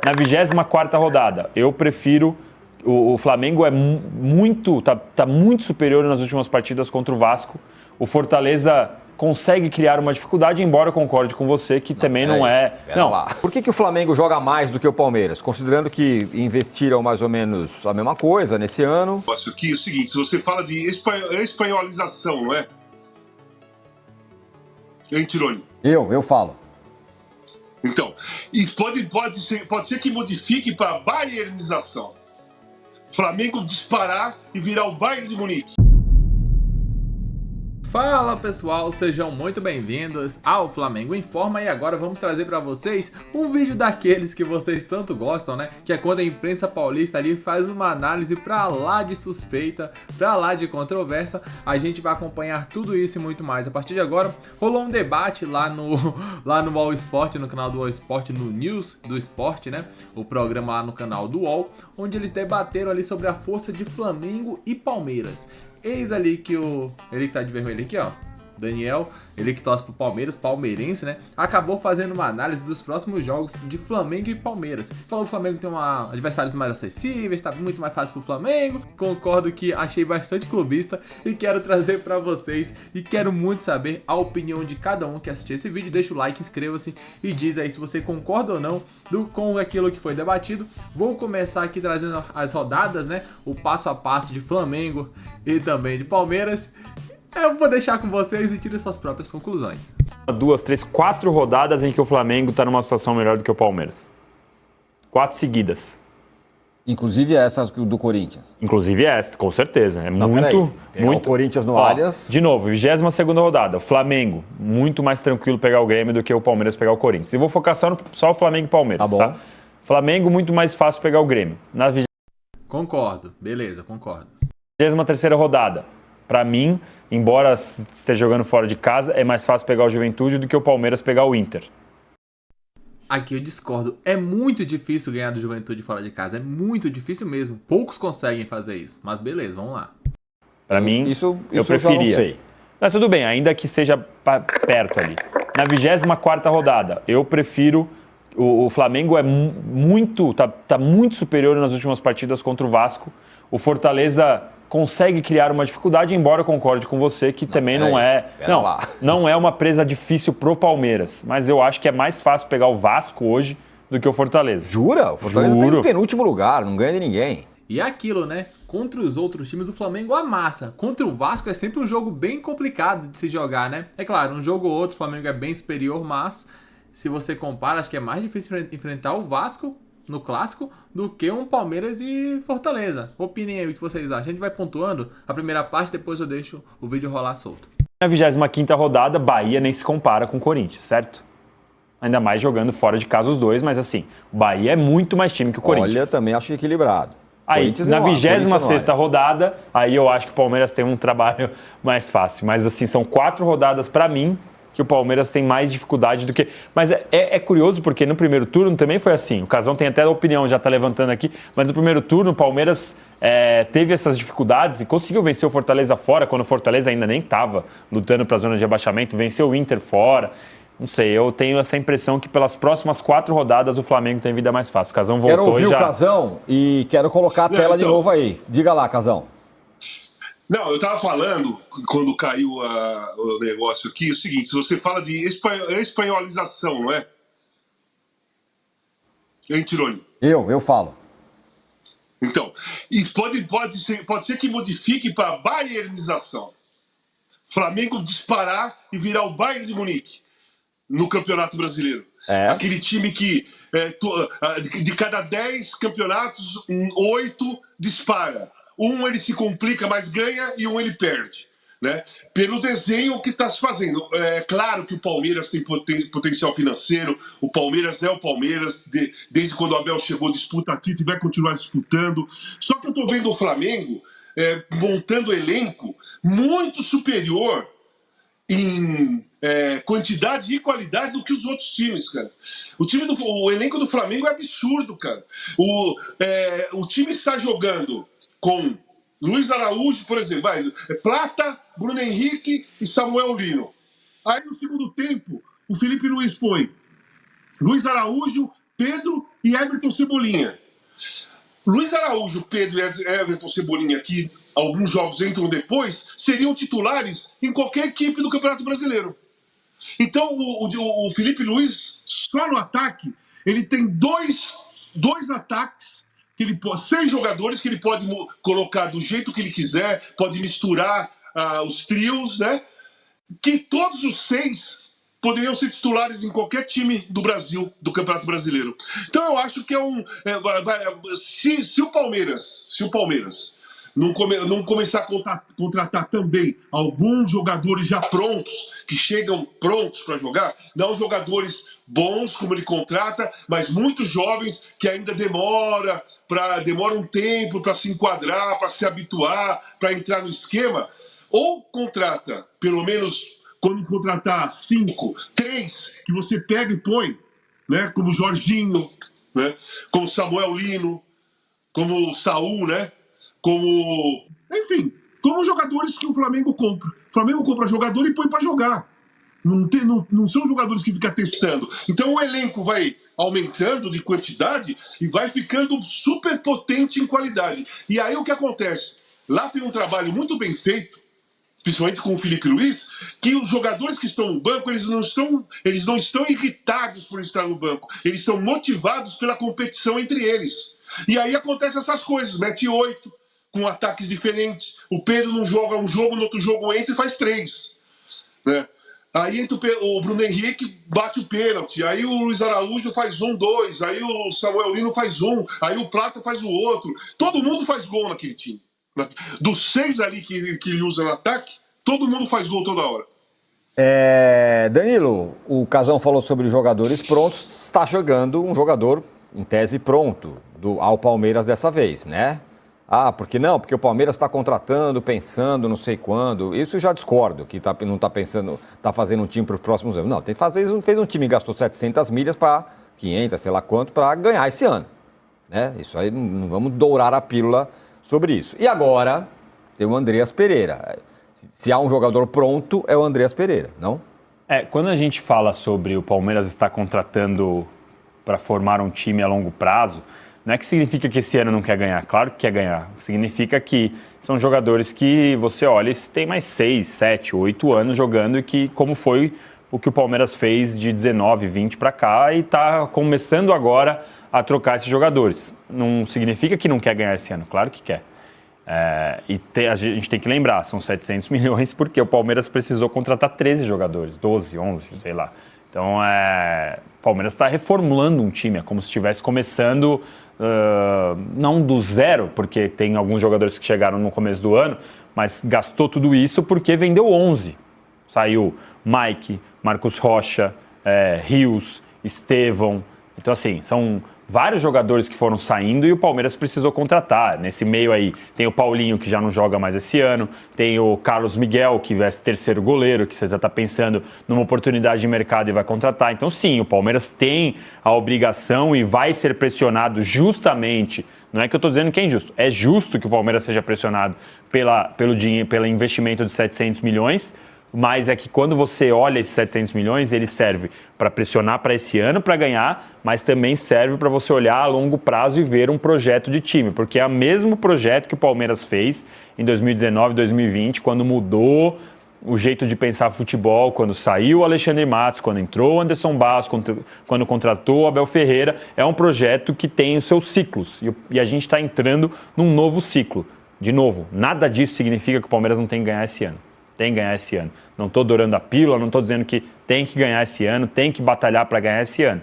na 24ª rodada, eu prefiro... O Flamengo tá muito superior nas últimas partidas contra o Vasco. O Fortaleza consegue criar uma dificuldade, embora eu concorde com você que também não é... Não. Lá. Por que o Flamengo joga mais do que o Palmeiras? Considerando que investiram mais ou menos a mesma coisa nesse ano. Aqui é o seguinte, se você fala de espanholização, não é? Hein, Tironi? Eu falo. Então, isso pode ser que modifique para bayernização. Flamengo disparar e virar o Bayern de Munique. Fala pessoal, sejam muito bem-vindos ao Flamengo Informa e agora vamos trazer para vocês um vídeo daqueles que vocês tanto gostam, né? Que é quando a imprensa paulista ali faz uma análise pra lá de suspeita, pra lá de controvérsia. A gente vai acompanhar tudo isso e muito mais. A partir de agora, rolou um debate lá no All Sport, no canal do All Sport, no News do Esporte, né? O programa lá no canal do UOL, onde eles debateram ali sobre a força de Flamengo e Palmeiras. Eis ali que ele que tá de vermelho aqui, ó, Daniel, ele que torce pro Palmeiras, palmeirense, né? Acabou fazendo uma análise dos próximos jogos de Flamengo e Palmeiras. Falou que o Flamengo tem adversários mais acessíveis, tá muito mais fácil pro Flamengo. Concordo que achei bastante clubista e quero trazer pra vocês. E quero muito saber a opinião de cada um que assistiu esse vídeo. Deixa o like, inscreva-se e diz aí se você concorda ou não com aquilo que foi debatido. Vou começar aqui trazendo as rodadas, né? O passo a passo de Flamengo e também de Palmeiras. Eu vou deixar com vocês e tirem suas próprias conclusões. 2, 3, 4 rodadas em que o Flamengo está numa situação melhor do que o Palmeiras. 4 seguidas. Inclusive essa do Corinthians. Inclusive essa, com certeza. É não, muito. O Corinthians no Allianz. De novo, 22ª rodada. O Flamengo, muito mais tranquilo pegar o Grêmio do que o Palmeiras pegar o Corinthians. E vou focar só o Flamengo e Palmeiras. Tá bom. Tá? Flamengo, muito mais fácil pegar o Grêmio. Concordo, beleza, concordo. 23ª rodada. Para mim, embora esteja jogando fora de casa, é mais fácil pegar o Juventude do que o Palmeiras pegar o Inter. Aqui eu discordo. É muito difícil ganhar do Juventude fora de casa. É muito difícil mesmo. Poucos conseguem fazer isso. Mas beleza, vamos lá. Para mim, isso eu preferia. Eu já não sei. Mas tudo bem, ainda que seja perto ali. Na 24ª rodada, eu prefiro... O Flamengo tá muito superior nas últimas partidas contra o Vasco. O Fortaleza consegue criar uma dificuldade, embora eu concorde com você que também não é uma presa difícil pro Palmeiras. Mas eu acho que é mais fácil pegar o Vasco hoje do que o Fortaleza. Jura? O Fortaleza tá em penúltimo lugar, não ganha de ninguém. E é aquilo, né? Contra os outros times, o Flamengo amassa. Contra o Vasco é sempre um jogo bem complicado de se jogar, né? É claro, um jogo ou outro o Flamengo é bem superior, mas... Se você compara, acho que é mais difícil enfrentar o Vasco no Clássico do que um Palmeiras e Fortaleza. Opinem aí o que vocês acham. A gente vai pontuando a primeira parte, depois eu deixo o vídeo rolar solto. Na 25ª rodada, Bahia nem se compara com o Corinthians, certo? Ainda mais jogando fora de casa os dois, mas assim, o Bahia é muito mais time que o Corinthians. Olha, também acho equilibrado. Aí, na 26ª rodada, aí eu acho que o Palmeiras tem um trabalho mais fácil. Mas assim, são 4 rodadas para mim que o Palmeiras tem mais dificuldade do que... Mas é curioso porque no primeiro turno também foi assim. O Casão tem até a opinião, já está levantando aqui. Mas no primeiro turno o Palmeiras teve essas dificuldades e conseguiu vencer o Fortaleza fora, quando o Fortaleza ainda nem estava lutando para a zona de abaixamento. Venceu o Inter fora. Não sei, eu tenho essa impressão que pelas próximas 4 rodadas o Flamengo tem vida mais fácil. O Casão voltou. Quero ouvir o Casão e quero colocar a tela de novo aí. Diga lá, Casão. Não, eu tava falando, quando caiu o negócio aqui, o seguinte, se você fala de espanholização, não é? Hein, Tironi? Eu falo. Então, isso pode ser que modifique para bayernização. Flamengo disparar e virar o Bayern de Munique no Campeonato Brasileiro. Aquele time que de cada 10 campeonatos, 8 dispara. Um ele se complica, mas ganha, e um ele perde, né? Pelo desenho que está se fazendo. É claro que o Palmeiras tem potencial financeiro, o Palmeiras é o Palmeiras, desde quando o Abel chegou, disputa aqui, vai continuar disputando. Só que eu estou vendo o Flamengo montando elenco muito superior em quantidade e qualidade do que os outros times, cara. O elenco do Flamengo é absurdo, cara. O time está jogando com Luiz Araújo, por exemplo, Plata, Bruno Henrique e Samuel Lino. Aí no segundo tempo, o Felipe Luiz foi Luiz Araújo, Pedro e Everton Cebolinha. Luiz Araújo, Pedro e Everton Cebolinha, que alguns jogos entram depois, seriam titulares em qualquer equipe do Campeonato Brasileiro. Então, o Felipe Luiz, só no ataque, ele tem dois ataques, 6 jogadores que ele pode colocar do jeito que ele quiser, pode misturar os trios, né? Que todos os 6 poderiam ser titulares em qualquer time do Brasil, do Campeonato Brasileiro. Então eu acho que se o Palmeiras não começar a contratar também alguns jogadores já prontos, que chegam prontos para jogar, não jogadores bons como ele contrata, mas muitos jovens que ainda demoram um tempo para se enquadrar, para se habituar, para entrar no esquema, ou contrata, pelo menos quando contratar 5, 3, que você pega e põe, né? Como Jorginho, né? Como Samuel Lino, como Saul, né? Enfim, como jogadores que o Flamengo compra. O Flamengo compra jogador e põe para jogar. Não são jogadores que ficam testando. Então o elenco vai aumentando de quantidade e vai ficando super potente em qualidade. E aí o que acontece? Lá tem um trabalho muito bem feito, principalmente com o Felipe Luiz, que os jogadores que estão no banco, eles não estão irritados por estar no banco. Eles estão motivados pela competição entre eles. E aí acontecem essas coisas, mete 8, com ataques diferentes. O Pedro não joga um jogo, no outro jogo entra e faz 3. Né? Aí entra o Bruno Henrique, bate o pênalti. Aí o Luiz Araújo faz 1, 2. Aí o Samuel Lino faz 1. Aí o Plata faz o outro. Todo mundo faz gol naquele time. Dos 6 ali que ele usa no ataque, todo mundo faz gol toda hora. Danilo, o Casão falou sobre jogadores prontos. Está jogando um jogador, em tese, pronto ao Palmeiras dessa vez, né? Porque não? Porque o Palmeiras está contratando, pensando, não sei quando. Isso eu já discordo, que não está pensando, está fazendo um time para os próximos anos. Não, fez um time e gastou 700 milhas para 500, sei lá quanto, para ganhar esse ano. Né? Isso aí, não vamos dourar a pílula sobre isso. E agora, tem o Andreas Pereira. Se há um jogador pronto, é o Andreas Pereira, não? Quando a gente fala sobre o Palmeiras estar contratando para formar um time a longo prazo, não é que significa que esse ano não quer ganhar, claro que quer ganhar. Significa que são jogadores que você olha e tem mais 6, 7, 8 anos jogando e que, como foi o que o Palmeiras fez de 19, 20 para cá e está começando agora a trocar esses jogadores. Não significa que não quer ganhar esse ano, claro que quer. A gente tem que lembrar, são 700 milhões porque o Palmeiras precisou contratar 13 jogadores, 12, 11, sei lá. Então, o Palmeiras está reformulando um time, é como se estivesse começando, não do zero, porque tem alguns jogadores que chegaram no começo do ano, mas gastou tudo isso porque vendeu 11. Saiu Mike, Marcos Rocha, Rios, Estevão. Então, assim, são vários jogadores que foram saindo e o Palmeiras precisou contratar. Nesse meio aí tem o Paulinho, que já não joga mais esse ano, tem o Carlos Miguel, que é terceiro goleiro, que você já está pensando numa oportunidade de mercado e vai contratar. Então sim, o Palmeiras tem a obrigação e vai ser pressionado justamente, não é que eu estou dizendo que é injusto, é justo que o Palmeiras seja pressionado pelo investimento de 700 milhões, mas é que quando você olha esses 700 milhões, ele serve para pressionar para esse ano, para ganhar, mas também serve para você olhar a longo prazo e ver um projeto de time, porque é o mesmo projeto que o Palmeiras fez em 2019, 2020, quando mudou o jeito de pensar futebol, quando saiu o Alexandre Matos, quando entrou o Anderson Barros, quando contratou o Abel Ferreira. É um projeto que tem os seus ciclos e a gente está entrando num novo ciclo. De novo, nada disso significa que o Palmeiras não tem que ganhar esse ano. Tem que ganhar esse ano. Não estou dourando a pílula, não estou dizendo que tem que ganhar esse ano, tem que batalhar para ganhar esse ano.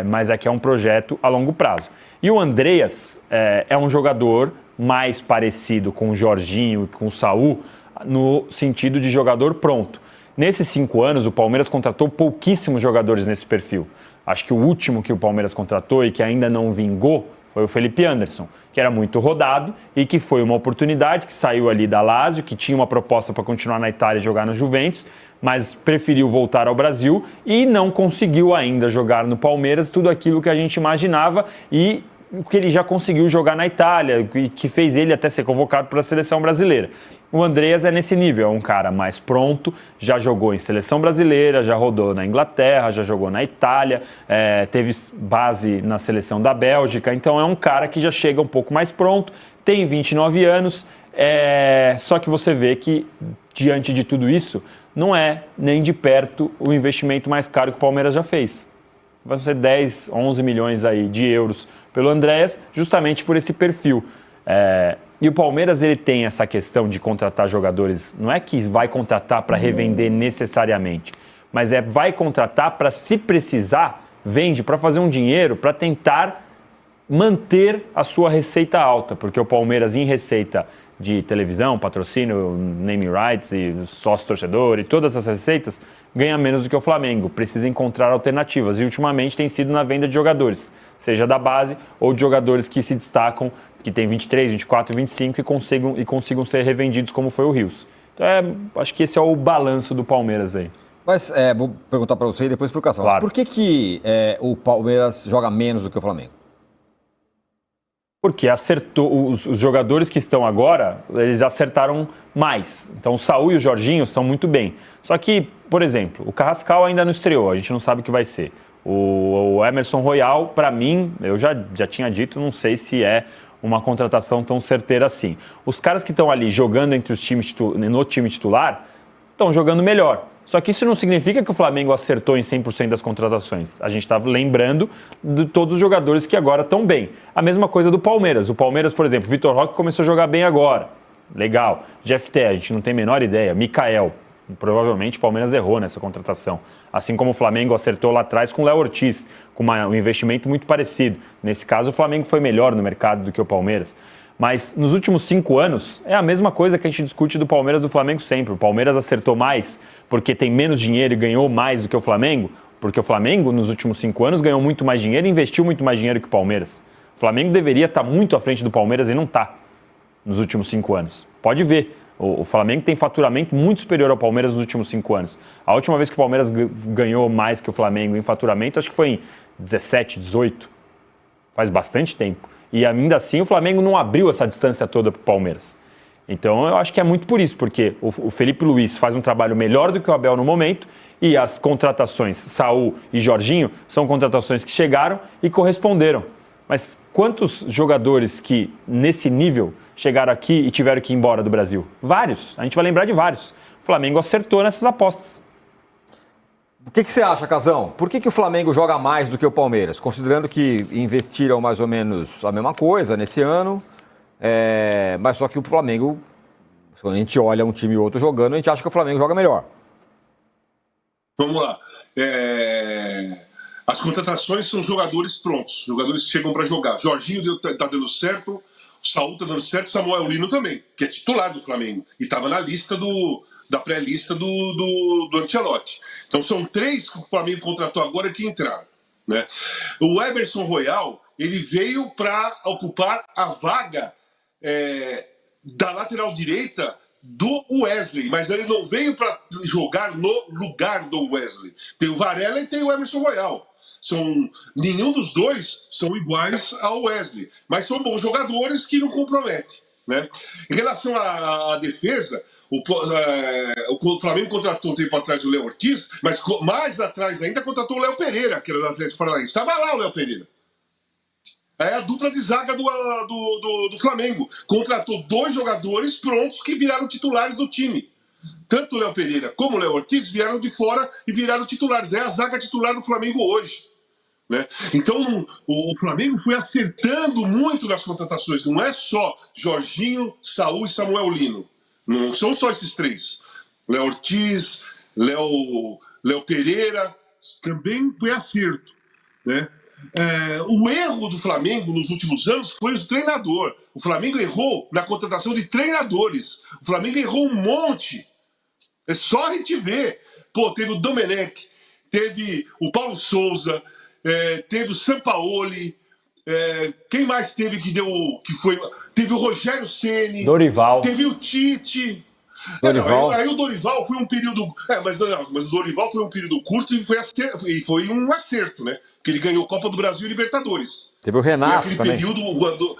Mas aqui é um projeto a longo prazo. E o Andreas é um jogador mais parecido com o Jorginho e com o Saul, no sentido de jogador pronto. Nesses 5 anos, o Palmeiras contratou pouquíssimos jogadores nesse perfil. Acho que o último que o Palmeiras contratou e que ainda não vingou foi o Felipe Anderson, que era muito rodado e que foi uma oportunidade, que saiu ali da Lazio, que tinha uma proposta para continuar na Itália e jogar no Juventus, mas preferiu voltar ao Brasil e não conseguiu ainda jogar no Palmeiras tudo aquilo que a gente imaginava e o que ele já conseguiu jogar na Itália, que fez ele até ser convocado para a seleção brasileira. O Andreas é nesse nível, é um cara mais pronto, já jogou em seleção brasileira, já rodou na Inglaterra, já jogou na Itália, teve base na seleção da Bélgica, então é um cara que já chega um pouco mais pronto, tem 29 anos, só que você vê que, diante de tudo isso, não é nem de perto o investimento mais caro que o Palmeiras já fez. Vai ser 10, 11 milhões aí de euros pelo Andreas, justamente por esse perfil. E o Palmeiras ele tem essa questão de contratar jogadores, não é que vai contratar para revender necessariamente, mas vai contratar para, se precisar, vende para fazer um dinheiro, para tentar manter a sua receita alta, porque o Palmeiras, em receita de televisão, patrocínio, naming rights e sócio-torcedor e todas essas receitas, ganha menos do que o Flamengo. Precisa encontrar alternativas e ultimamente tem sido na venda de jogadores, seja da base ou de jogadores que se destacam, que tem 23, 24, 25 e consigam ser revendidos, como foi o Rios. Então, acho que esse é o balanço do Palmeiras aí. Mas vou perguntar para você e depois para o Cação. Claro. Por que o Palmeiras joga menos do que o Flamengo? Porque acertou, os jogadores que estão agora, eles acertaram mais. Então o Saúl e o Jorginho estão muito bem. Só que, por exemplo, o Carrascal ainda não estreou, a gente não sabe o que vai ser. O Emerson Royal, para mim, eu já tinha dito, não sei se é uma contratação tão certeira assim. Os caras que estão ali jogando entre os times no time titular, estão jogando melhor. Só que isso não significa que o Flamengo acertou em 100% das contratações. A gente está lembrando de todos os jogadores que agora estão bem. A mesma coisa do Palmeiras. O Palmeiras, por exemplo, Vitor Roque começou a jogar bem agora. Legal. Jeff Té, a gente não tem a menor ideia. Mikael. Provavelmente o Palmeiras errou nessa contratação. Assim como o Flamengo acertou lá atrás com o Léo Ortiz, com um investimento muito parecido. Nesse caso, o Flamengo foi melhor no mercado do que o Palmeiras. Mas nos últimos 5 anos, é a mesma coisa que a gente discute do Palmeiras e do Flamengo sempre. O Palmeiras acertou mais porque tem menos dinheiro e ganhou mais do que o Flamengo, porque o Flamengo, nos últimos 5 anos, ganhou muito mais dinheiro e investiu muito mais dinheiro que o Palmeiras. O Flamengo deveria estar muito à frente do Palmeiras e não está nos últimos 5 anos. Pode ver, o Flamengo tem faturamento muito superior ao Palmeiras nos últimos 5 anos. A última vez que o Palmeiras ganhou mais que o Flamengo em faturamento, acho que foi em 17, 18. Faz bastante tempo. E ainda assim o Flamengo não abriu essa distância toda para o Palmeiras. Então eu acho que é muito por isso, porque o Felipe Luiz faz um trabalho melhor do que o Abel no momento e as contratações Saúl e Jorginho são contratações que chegaram e corresponderam. Mas quantos jogadores que nesse nível chegaram aqui e tiveram que ir embora do Brasil? Vários, a gente vai lembrar de vários. O Flamengo acertou nessas apostas. O que você acha, Casão? Por que o Flamengo joga mais do que o Palmeiras? Considerando que investiram mais ou menos a mesma coisa nesse ano, mas só que o Flamengo, quando a gente olha um time e outro jogando, a gente acha que o Flamengo joga melhor. Vamos lá. As contratações são jogadores prontos, jogadores que chegam para jogar. Jorginho está dando certo, o Saúl está dando certo, Samuel Lino também, que é titular do Flamengo e estava na lista da pré-lista do Ancelotti. Então são 3 que o Flamengo contratou agora que entraram, né? O Emerson Royal, ele veio para ocupar a vaga da lateral direita do Wesley, mas ele não veio para jogar no lugar do Wesley. Tem o Varela e tem o Emerson Royal. Nenhum dos dois são iguais ao Wesley, mas são bons jogadores que não comprometem, né? Em relação à defesa, o Flamengo contratou um tempo atrás o Léo Ortiz, mas mais atrás ainda contratou o Léo Pereira, que era do Atlético Paranaense. Estava lá o Léo Pereira. É a dupla de zaga do Flamengo. Contratou 2 jogadores prontos que viraram titulares do time. Tanto o Léo Pereira como o Léo Ortiz vieram de fora e viraram titulares. É a zaga titular do Flamengo hoje, né? Então o Flamengo foi acertando muito nas contratações. Não é só Jorginho, Saúl e Samuel Lino. Não são só esses 3. Léo Ortiz, Léo Pereira, também foi acerto, né? O erro do Flamengo nos últimos anos foi o treinador. O Flamengo errou na contratação de treinadores. O Flamengo errou um monte. É só a gente ver. Teve o Domenech, teve o Paulo Souza, teve o Sampaoli. Quem mais teve teve o Rogério Ceni, Dorival. teve o Tite. Dorival. Aí o Dorival foi um período. Mas o Dorival foi um período curto e foi um acerto, né? Porque ele ganhou Copa do Brasil e Libertadores. Teve o Renato também. Período.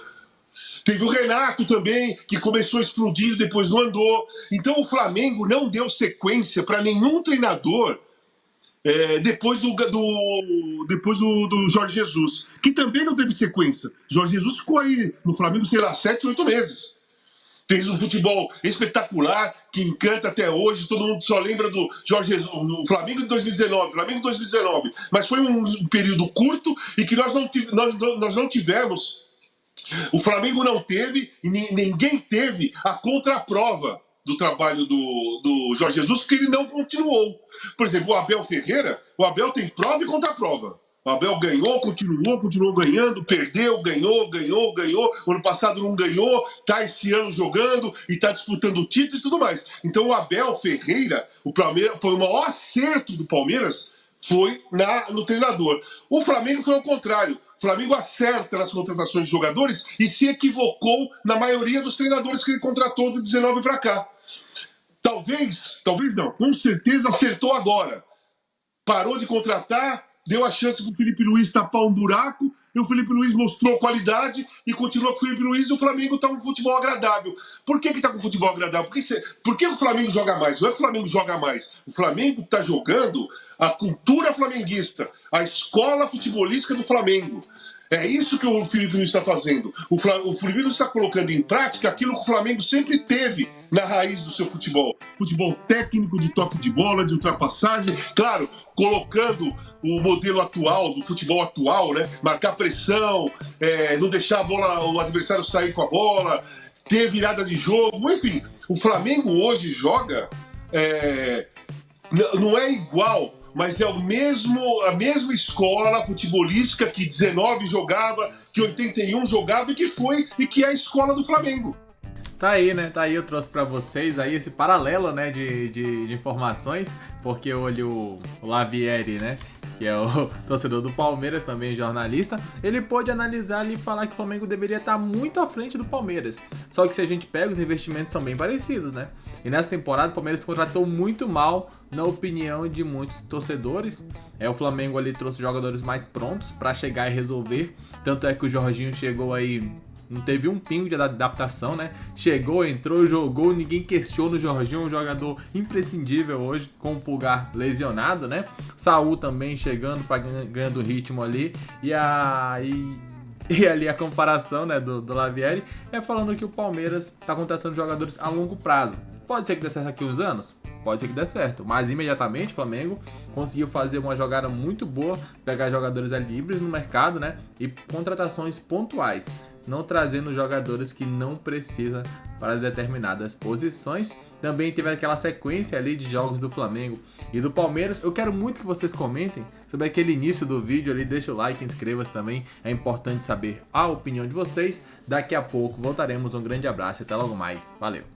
Teve o Renato também, que começou explodindo, depois não andou. Então o Flamengo não deu sequência para nenhum treinador depois do Jorge Jesus, que também não teve sequência. Jorge Jesus ficou aí no Flamengo, sei lá, 7, 8 meses. Fez um futebol espetacular, que encanta até hoje. Todo mundo só lembra do Jorge Jesus, o Flamengo de 2019, Mas foi um período curto e que nós não tivemos. O Flamengo não teve e ninguém teve a contraprova do trabalho do Jorge Jesus, porque ele não continuou. Por exemplo, o Abel Ferreira, o Abel tem prova e contraprova. O Abel ganhou, continuou ganhando, perdeu, ganhou. O ano passado não ganhou, tá esse ano jogando e tá disputando títulos e tudo mais. Então o Abel Ferreira, foi o maior acerto do Palmeiras, foi no treinador. O Flamengo foi ao contrário. O Flamengo acerta nas contratações de jogadores e se equivocou na maioria dos treinadores que ele contratou de 19 para cá. Talvez não, com certeza acertou agora. Parou de contratar, deu a chance para o Felipe Luiz tapar um buraco, e o Felipe Luiz mostrou qualidade e continua com o Felipe Luiz, e o Flamengo está com um futebol agradável. Por que está com um futebol agradável? Por que o Flamengo joga mais? Não é que o Flamengo joga mais. O Flamengo está jogando a cultura flamenguista, a escola futebolística do Flamengo. É isso que o Felipe Luiz está fazendo. O Felipe Luiz está colocando em prática aquilo que o Flamengo sempre teve na raiz do seu futebol. Futebol técnico, de toque de bola, de ultrapassagem. Claro, colocando o modelo atual, do futebol atual, né? Marcar pressão, não deixar o adversário sair com a bola, ter virada de jogo. Enfim, o Flamengo hoje joga... não é igual, mas é a mesma escola futebolística que 19 jogava, que 81 jogava e que é a escola do Flamengo. Tá aí, né? Tá aí, eu trouxe pra vocês aí esse paralelo, né, de informações, porque o Lavieri, né, que é o torcedor do Palmeiras, também jornalista, ele pôde analisar ali e falar que o Flamengo deveria estar muito à frente do Palmeiras. Só que se a gente pega, os investimentos são bem parecidos, né? E nessa temporada o Palmeiras contratou muito mal, na opinião de muitos torcedores. O Flamengo ali trouxe jogadores mais prontos pra chegar e resolver. Tanto é que o Jorginho chegou aí... Não teve um pingo de adaptação, né? Chegou, entrou, jogou, ninguém questiona o Jorginho, um jogador imprescindível hoje, com o Pulgar lesionado, né? Saúl também chegando, ganhando ritmo ali. E ali a comparação, né, do Lavieri falando que o Palmeiras tá contratando jogadores a longo prazo. Pode ser que dê certo aqui uns anos? Pode ser que dê certo, mas imediatamente o Flamengo conseguiu fazer uma jogada muito boa, pegar jogadores livres no mercado, né? E contratações pontuais, não trazendo jogadores que não precisa para determinadas posições. Também teve aquela sequência ali de jogos do Flamengo e do Palmeiras. Eu quero muito que vocês comentem sobre aquele início do vídeo ali, deixa o like, inscreva-se também, é importante saber a opinião de vocês. Daqui a pouco voltaremos, um grande abraço e até logo mais, valeu!